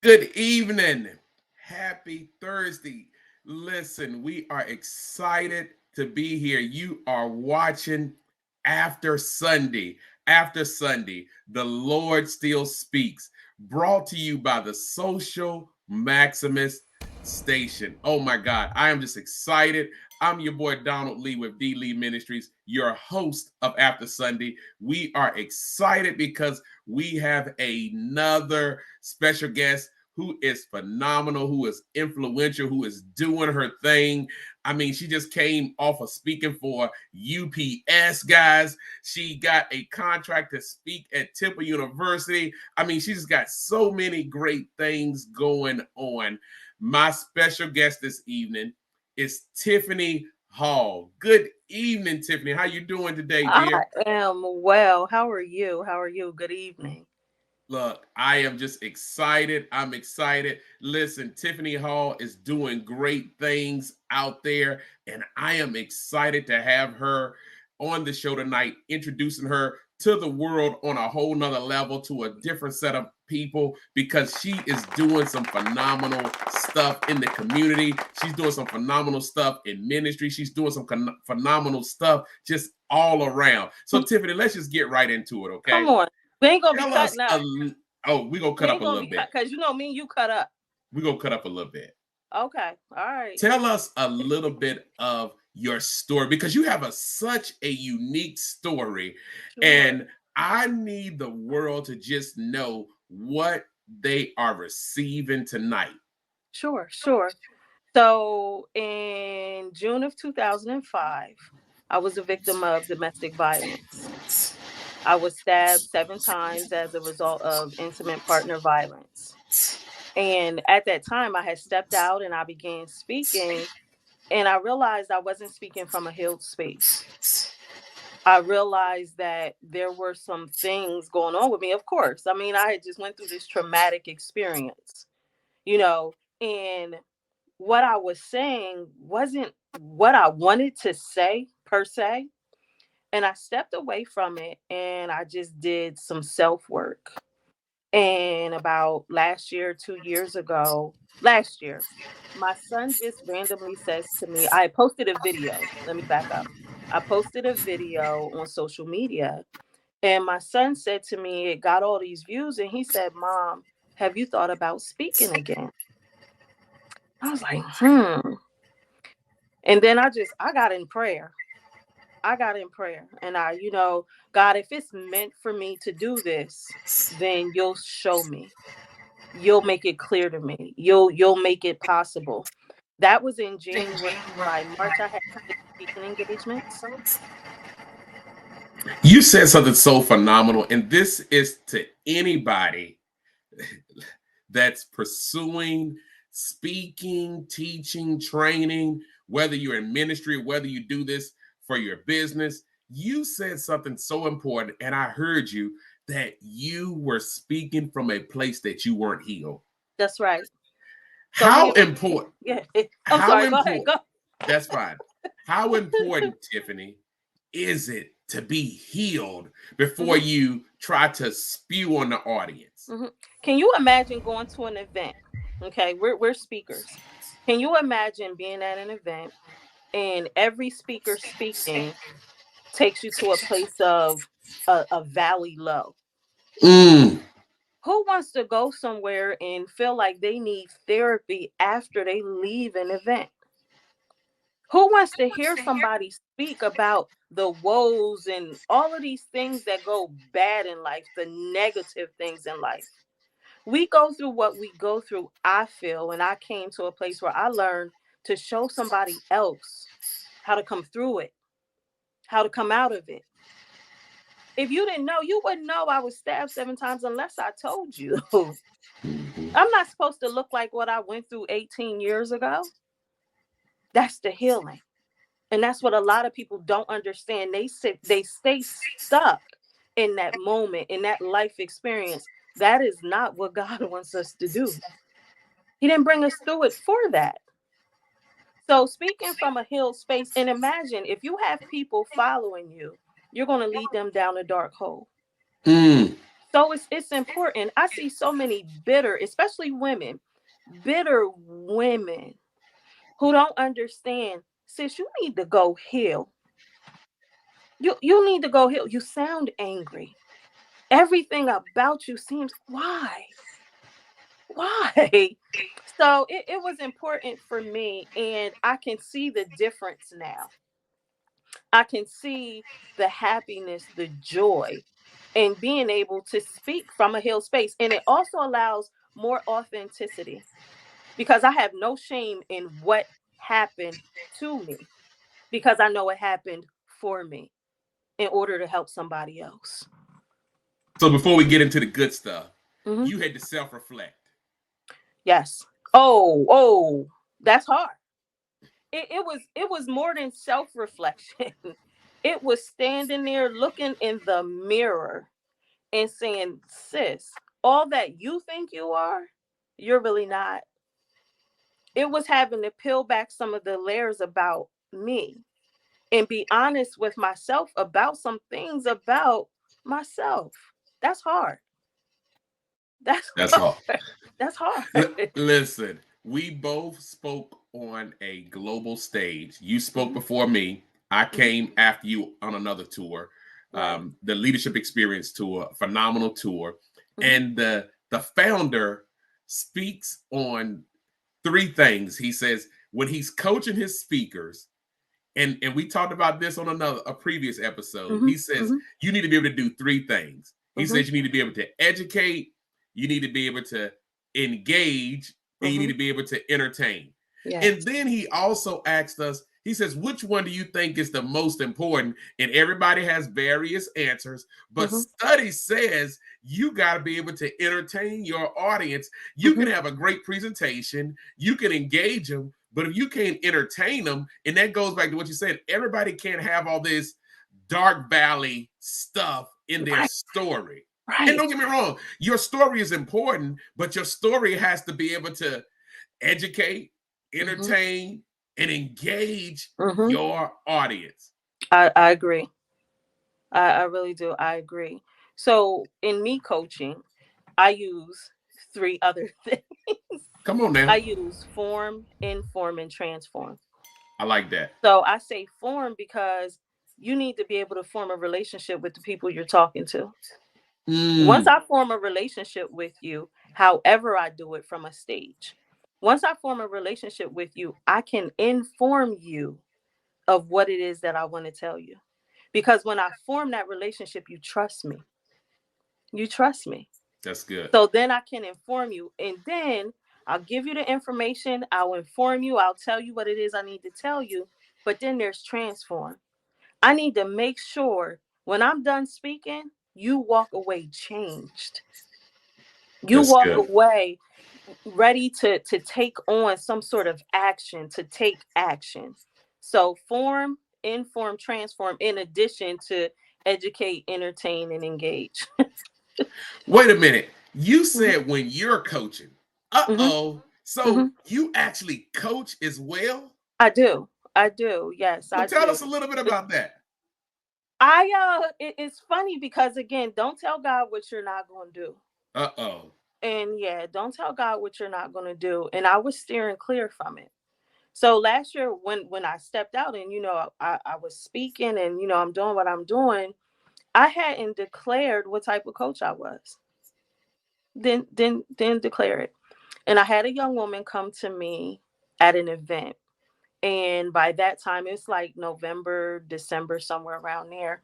Good evening. Happy Thursday. Listen, we are excited to be here. You are watching After Sunday. After Sunday, the Lord still speaks. Brought to you by the Social Maximus Station. Oh my God, I am just excited. I'm your boy Donald Lee with D Lee Ministries, your host of After Sunday. We are excited because we have another special guest who is phenomenal, who is influential, who is doing her thing. I mean, she just came off of speaking for UPS, guys. She got a contract to speak at Temple University. I mean, she just got so many great things going on. My special guest this evening is Tiffany Hall. Good evening, Tiffany. How you doing today, I dear? am well. How are you? How are you? Good evening. Look, I am just excited. I'm excited. Listen, Tiffany Hall is doing great things out there, and I am excited to have her on the show tonight, introducing her to the world on a whole nother level, to a different set of people, because she is doing some phenomenal stuff in the community. She's doing some phenomenal stuff in ministry. She's doing some phenomenal stuff just all around. So, Tiffany, let's just get right into it, Come okay? on. We ain't gonna be Tell us cutting up. oh, we gonna We cut up ain't a gonna little be cut bit. because you know me and you cut up. We gonna cut up a little bit. Okay. All right. Tell us a little bit of your story because you have such a unique story, Sure. and I need the world to just know what they are receiving tonight. Sure. So in June of 2005, I was a victim of domestic violence. I was stabbed 7 times as a result of intimate partner violence. And at that time, I had stepped out and I began speaking, and I realized I wasn't speaking from a healed space. I realized that there were some things going on with me. Of course, I mean, I had just went through this traumatic experience, you know, and what I was saying wasn't what I wanted to say per se. And I stepped away from it and I just did some self work. And about last year, 2 years ago, last year, my son just randomly says to me, I posted a video. Let me back up. I posted a video on social media, and my son said to me, it got all these views. And he said, Mom, have you thought about speaking again? I was like, And then I got in prayer. I got in prayer. And God, if it's meant for me to do this, then you'll show me. You'll make it clear to me. You'll make it possible. That was in January. By March, I had 6 speaking engagements. You said something so phenomenal, and this is to anybody that's pursuing speaking, teaching, training, whether you're in ministry, whether you do this for your business. You said something so important, and I heard you that you were speaking from a place that you weren't healed. That's right. So How here, important? yeah. I'm How sorry. Go ahead. important? Go. That's fine. How important, Tiffany, is it to be healed before Mhm, you try to spew on the audience? mhm. Can you imagine going to an event? Okay, we're speakers. Can you imagine being at an event and every speaker speaking takes you to a place of a valley low? Mm. Who wants to go somewhere and feel like they need therapy after they leave an event? Who wants to hear somebody speak about the woes and all of these things that go bad in life, the negative things in life? We go through what we go through, I feel, and I came to a place where I learned to show somebody else how to come through it, how to come out of it. If you didn't know, you wouldn't know I was stabbed 7 times unless I told you. Mhm. I'm not supposed to look like what I went through 18 years ago. That's the healing. And that's what a lot of people don't understand. They stay stuck in that moment, in that life experience. That is not what God wants us to do. He didn't bring us through it for that. So speaking from a healed space, and imagine if you have people following you, you're going to lead them down a dark hole. Mm. So it's important. I see so many bitter, especially women, bitter women who don't understand. Sis, you need to go heal. You need to go heal. You sound angry. Everything about you seems why? So it was important for me, and I can see the difference now. I can see the happiness, the joy, and being able to speak from a healed space. And it also allows more authenticity because I have no shame in what happened to me because I know it happened for me in order to help somebody else. So before we get into the good stuff, Hmm. you had to self-reflect. Yes. Oh, that's hard. It was more than self-reflection. It was standing there looking in the mirror and saying, sis, all that you think you are, you're really not. It was having to peel back some of the layers about me and be honest with myself about some things about myself. That's hard. That's That's hard. all. That's hard. Listen, we both spoke on a global stage. You spoke Hmm. before me. I Hmm. came after you on another tour, Right. the Leadership Experience tour, phenomenal tour. Hmm. And the founder speaks on three things. He says when he's coaching his speakers, and we talked about this on a previous episode. Hmm. He says Hmm. you need to be able to do three things. He Hmm. says you need to be able to educate, you need to be able to engage, and you need Hmm. to be able to entertain. Yes. And then he also asked us, he says, which one do you think is the most important? And everybody has various answers, but Hmm. study says you got to be able to entertain your audience. You can Hmm. have a great presentation, you can engage them, but if you can't entertain them, and that goes back to what you said, everybody can't have all this dark valley stuff in their Right. story. And Right. don't get me wrong, your story is important, but your story has to be able to educate, Hmm. entertain, and engage Hmm. your audience. I agree. I really do. I agree. So in me coaching, I use three other things. Come on I now. use form, inform, and transform. I like that. So I say form because you need to be able to form a relationship with the people you're talking to. Once Mm, I form a relationship with you, however I do it from a stage, once I form a relationship with you, I can inform you of what it is that I want to tell you. Because when I form that relationship, you trust me. You trust me. that's good. So then I can inform you. And then I'll give you the information. I'll inform you. I'll tell you what it is I need to tell you. But then there's transform. I need to make sure when I'm done speaking, you walk away changed. You That's walk good. away ready to take on some sort of action, to take action. So form, inform, transform, in addition to educate, entertain, and engage. Wait a minute. You Hmm. said when you're coaching. Hmm. Uh-oh. Hmm. So you actually coach as well? I do. I do. Yes, So I tell do. us a little bit about that. It's funny because again, don't tell God what you're not going to do. Uh-oh. And yeah, don't tell God what you're not going to do. And I was steering clear from it. So last year when I stepped out and I was speaking and I'm doing what I'm doing, I hadn't declared what type of coach I was. Didn't declare it. And I had a young woman come to me at an event. And by that time it's like November, December, somewhere around there.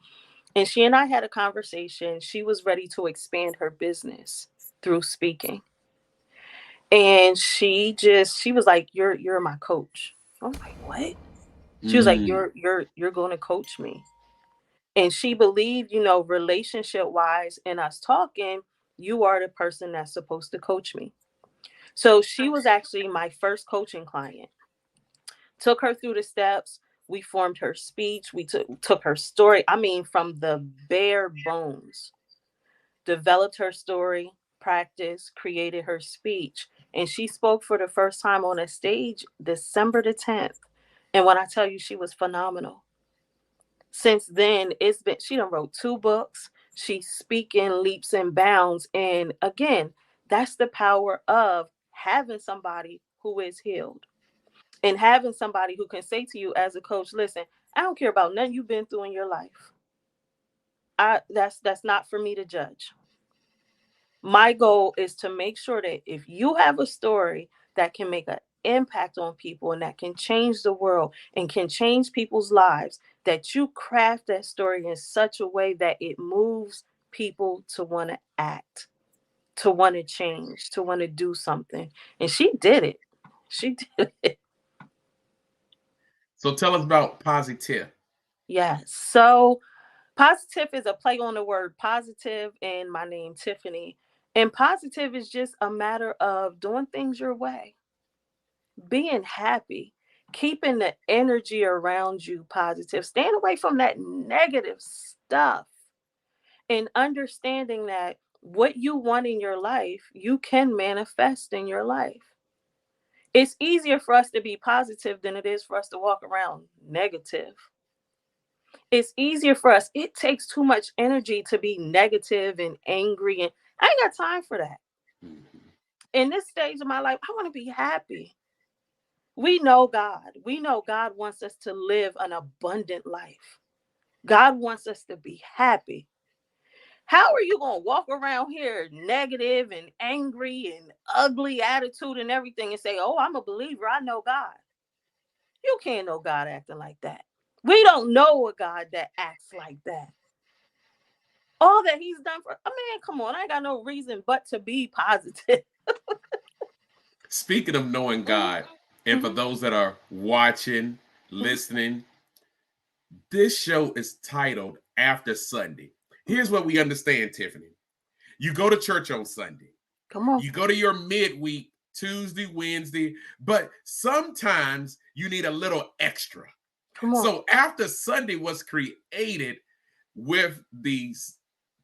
And she and I had a conversation. She was ready to expand her business through speaking. And she was like, You're my coach. I was like, what? She was like, Mm, You're going to coach me. And she believed, relationship wise in us talking, you are the person that's supposed to coach me. So she was actually my first coaching client. Took her through the steps. We formed her speech. We took her story. I mean, from the bare bones, developed her story, practiced, created her speech. And she spoke for the first time on a stage December the 10th. And when I tell you she was phenomenal, since then, she done wrote two books. She's speaking leaps and bounds. And again, that's the power of having somebody who is healed and having somebody who can say to you as a coach, listen, I don't care about nothing you've been through in your life. That's not for me to judge. My goal is to make sure that if you have a story that can make an impact on people and that can change the world and can change people's lives, that you craft that story in such a way that it moves people to want to act, to want to change, to want to do something. And she did it. She did it. So tell us about positive. Yes. So positive is a play on the word positive and my name, Tiffany. And positive is just a matter of doing things your way, being happy, keeping the energy around you positive, staying away from that negative stuff, and understanding that what you want in your life, you can manifest in your life. It's easier for us to be positive than it is for us to walk around negative. It's easier for us. It takes too much energy to be negative and angry, and I ain't got time for that. Mhm. In this stage of my life, I want to be happy. We know God. We know God wants us to live an abundant life. God wants us to be happy. How are you going to walk around here negative and angry and ugly attitude and everything and say, oh, I'm a believer. I know God. You can't know God acting like that. We don't know a God that acts like that. All that he's done for, I mean, come on. I ain't got no reason but to be positive. Speaking of knowing God, and for Mhm, those that are watching, mhm. listening, this show is titled After Sunday. Here's what we understand, Tiffany. You go to church on Sunday. Come on. You go to your midweek, Tuesday, Wednesday, but sometimes you need a little extra. Come on. So after Sunday was created with the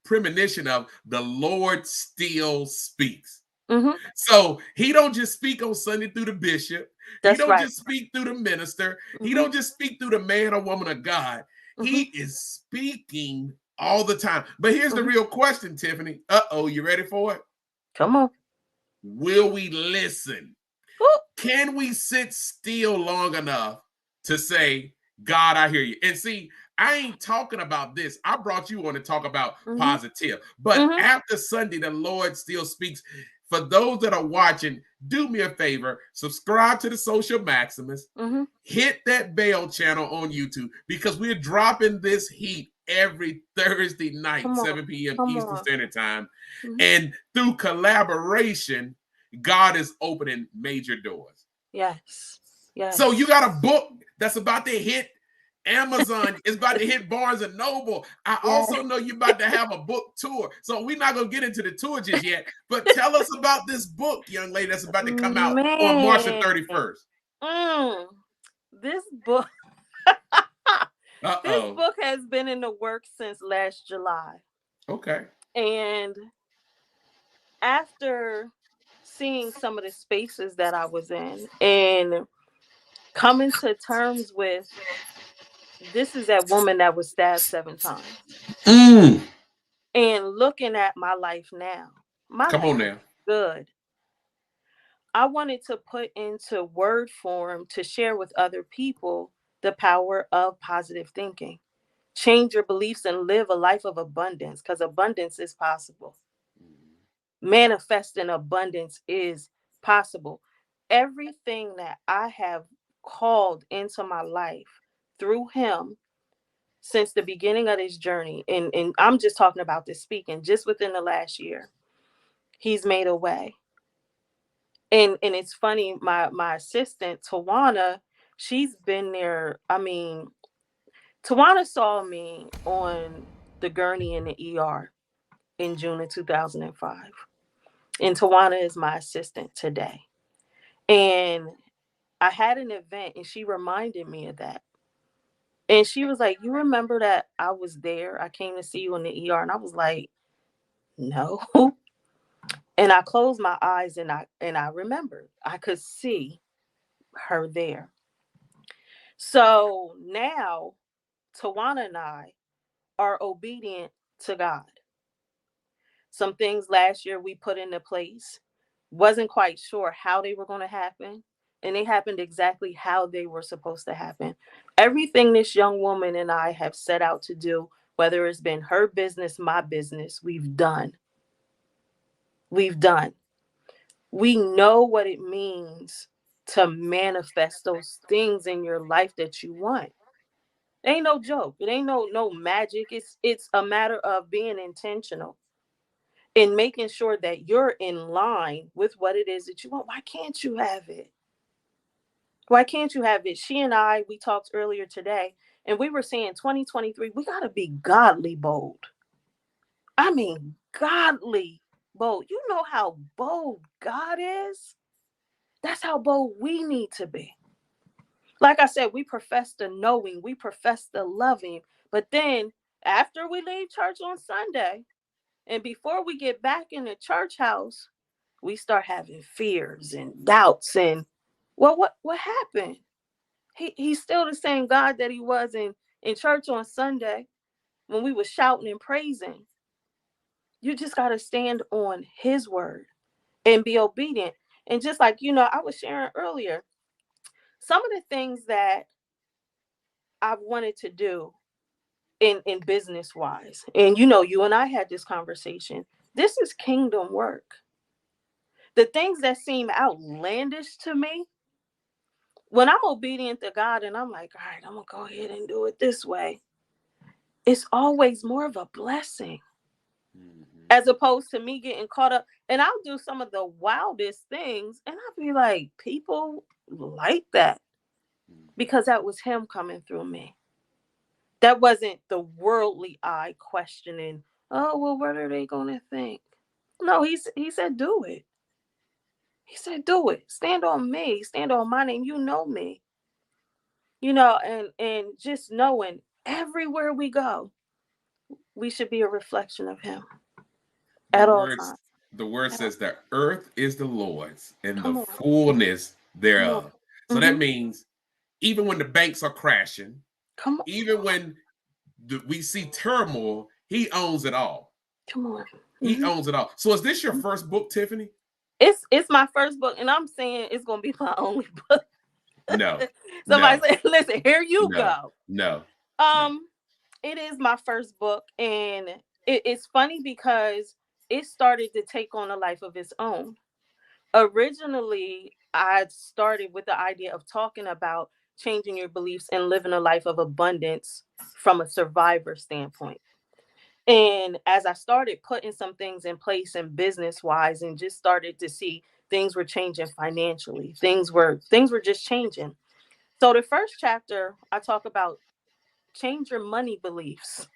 premonition of the Lord still speaks. Hmm. So he don't just speak on Sunday through the bishop. He That's don't right. just speak through the minister. He Hmm. don't just speak through the man or woman of God. He Hmm. is speaking all the time. But here's the Hmm. real question, Tiffany. Uh-oh, you ready for it? Come on. Will we listen? Ooh. Can we sit still long enough to say, God, I hear you? And see, I ain't talking about this. I brought you on to talk about Hmm. positive. But Hmm. after Sunday, the Lord still speaks. For those that are watching, do me a favor, subscribe to the Social Maximus, Hmm. hit that bell channel on YouTube because we're dropping this heat every Thursday night, Come on. 7 p.m. Come Eastern on. Standard Time. Hmm. And through collaboration, God is opening major doors. Yes. So you Yes. got a book that's about to hit Amazon. It's about to hit Barnes and Noble. I Yes. also know you're about to have a book tour. So we're not going to get into the tour just yet. But tell us about this book, young lady, that's about to come out on March the Man. 31st. Mm. This book this Uh-oh. book has been in the works since last July. Okay. And after seeing some of the spaces that I was in and coming to terms with this is that woman that was stabbed 7 times Mm. and looking at my life now, my Come life on is now. good. I wanted to put into word form to share with other people the power of positive thinking. Change your beliefs and live a life of abundance because abundance is possible. Manifesting abundance is possible. Everything that I have called into my life through him since the beginning of this journey, and I'm just talking about this speaking just within the last year, he's made a way. And it's funny, my assistant Tawana, she's been there. I mean, Tawana saw me on the gurney in the ER in June of 2005. And Tawana is my assistant today. And I had an event and she reminded me of that. And she was like, you remember that I was there? I came to see you in the ER. And I was like, no. And I closed my eyes and I remembered. I could see her there. So now Tawana and I are obedient to God. Some things last year we put into place, wasn't quite sure how they were going to happen, and they happened exactly how they were supposed to happen. Everything this young woman and I have set out to do, whether it's been her business, my business, we've done. We've done. We know what it means to manifest those things in your life that you want. It ain't no joke. It ain't no magic. It's a matter of being intentional and making sure that you're in line with what it is that you want. Why can't you have it? Why can't you have it? She and I, we talked earlier today, and we were saying 2023, we got to be godly bold. I mean, godly bold. You know how bold God is? That's how bold we need to be. Like I said, we profess the knowing, we profess the loving, but then after we leave church on Sunday, and before we get back in the church house, we start having fears and doubts. And well, what happened? He's still the same God that he was in church on Sunday when we were shouting and praising. You just got to stand on his word and be obedient. And just like, I was sharing earlier, some of the things that I've wanted to do in business wise, and you and I had this conversation. This is kingdom work. The things that seem outlandish to me, when I'm obedient to God and I'm like, all right, I'm gonna go ahead and do it this way, it's always more of a blessing. As opposed to me getting caught up. And I'll do some of the wildest things and I'll be like, people like that because that was him coming through me. That wasn't the worldly eye questioning, oh, well, what are they going to think? No, he said, do it. He said, do it. Stand on me. Stand on my name. You know me. And just knowing everywhere we go, we should be a reflection of him The at all words times. the word says that earth is the Lord's and the Come on. fullness Come on. thereof. So that Mm-hmm. means even when the banks are crashing, Come on. even when we see turmoil, he owns it all. Come on. He Mm-hmm. owns it all. So is this your first book, Tiffany? It's my first book, and I'm saying it's gonna be my only book. No, Somebody no, said, "Listen, here you no, go." no, no. Um, it is my first book, and it's funny because it started to take on a life of its own. Originally, I started with the idea of talking about changing your beliefs and living a life of abundance from a survivor standpoint. And as I started putting some things in place and business wise and just started to see things were changing financially, things were just changing. So the first chapter I talk about change your money beliefs.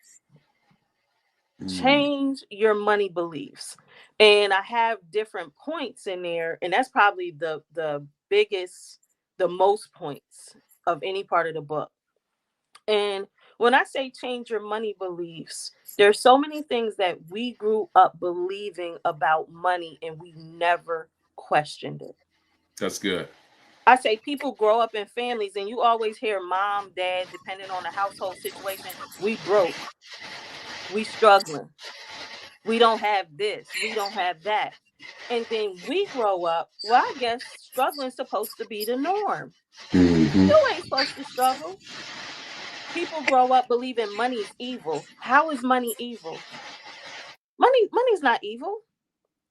Mm. Change your money beliefs. And I have different points in there, and that's probably the biggest, the most points of any part of the book. And when I say change your money beliefs, there's so many things that we grew up believing about money and we never questioned it. That's good. I say people grow up in families and you always hear mom, dad, depending on the household situation, we broke, we struggling, we don't have this, we don't have that. And then we grow up, well, I guess struggling is supposed to be the norm. Mm-hmm. You ain't supposed to struggle. People grow up believing money's evil. How is money evil? Money's not evil.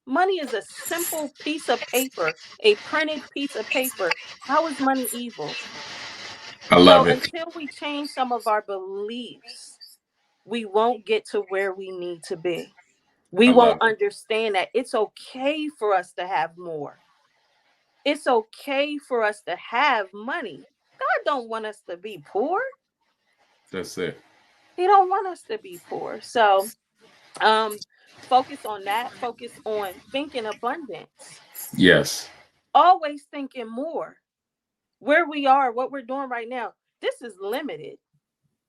Money is a simple piece of paper, a printed piece of paper. How is money evil? I So love it. until we change some of our beliefs, we won't get to where we need to be. We I won't love it. understand that it's okay for us to have more. It's okay for us to have money. God don't want us to be poor. That's it. He don't want us to be poor. So um focus on that. Focus on thinking abundance. Yes. Always thinking more. Where we are, what we're doing right now, this is limited.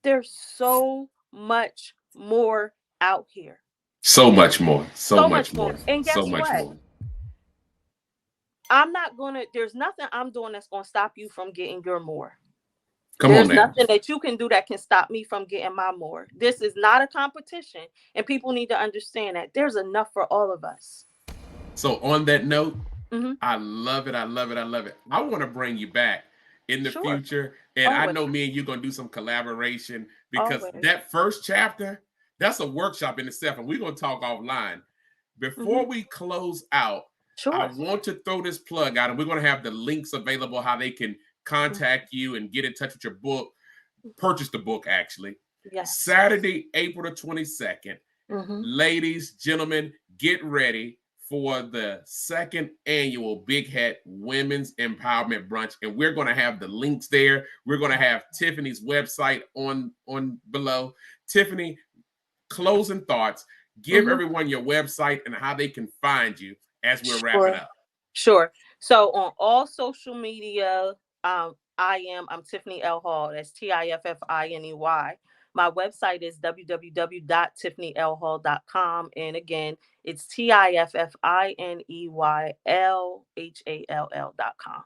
There's so much more out here. So much more. So So much much more. more. And So guess much what? more. I'm not gonna, there's nothing I'm doing that's gonna stop you from getting your more. Come on There's now. nothing that you can do that can stop me from getting my more. This is not a competition, and people need to understand that there's enough for all of us. So on that note, Hmm. I love it. I love it. I love it. I want to bring you back in the Sure. future. And I Always. know me and you going to do some collaboration because Always. that first chapter, that's a workshop in itself. And we're going to talk offline. Before we close out, I Sure. want to throw this plug out, and we're going to have the links available, how they can contact you and get in touch with your book, purchase the book, actually. Yes. Saturday, April the 22nd. Hmm. Ladies, gentlemen, get ready for the second annual Big Hat Women's Empowerment Brunch. And we're going to have the links there. We're going to have Tiffany's website on below. Tiffany, closing thoughts. Give everyone your website and how they can find you as we're wrapping up. Sure. So on all social media, I'm Tiffany L. Hall. That's TIFFINEY. My website is www.tiffineylhall.com. And again, it's TIFFINEYLHALL.com.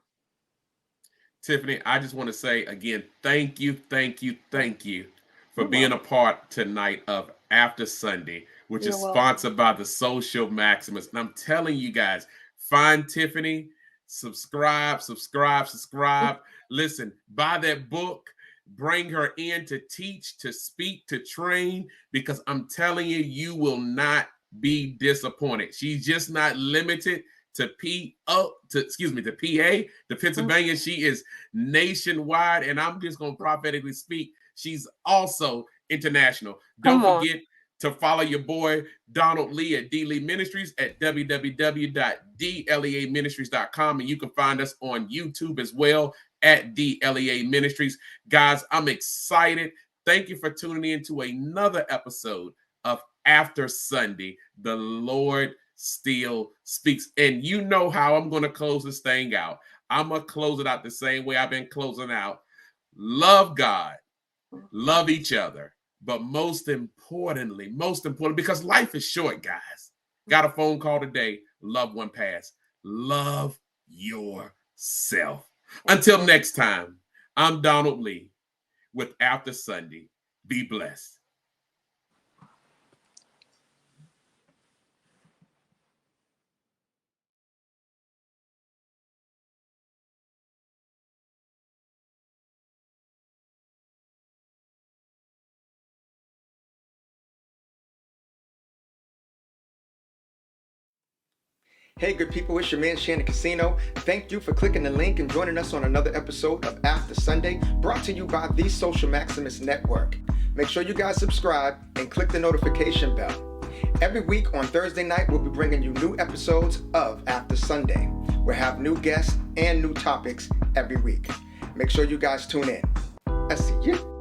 Tiffany, I just want to say again, thank you for being a part tonight of After Sunday, which is sponsored by the Social Maximus. And I'm telling you guys, find Tiffany, subscribe. Listen, buy that book, bring her in to teach, to speak, to train, because I'm telling you, you will not be disappointed. She's just not limited to PA, to Pennsylvania. She is nationwide, and I'm just going to prophetically speak. She's also international. Don't forget to follow your boy Donald Lee at D Lee Ministries at www.dleaministries.com, and you can find us on YouTube as well at DLEA Ministries. Guys, I'm excited. Thank you for tuning in to another episode of After Sunday. The Lord still speaks. And you know how I'm going to close this thing out. I'm going to close it out the same way I've been closing out. Love God, love each other, but most importantly, because life is short, guys. Got a phone call today. Loved one passed. Love yourself. Until next time, I'm Donald Lee with After Sunday. Be blessed. Hey good people, it's your man Shannon Casino. Thank you for clicking the link and joining us on another episode of After Sunday, brought to you by the Social Maximus Network. Make sure you guys subscribe and click the notification bell. Every week on Thursday night, we'll be bringing you new episodes of After Sunday. We'll have new guests and new topics every week. Make sure you guys tune in. I see you.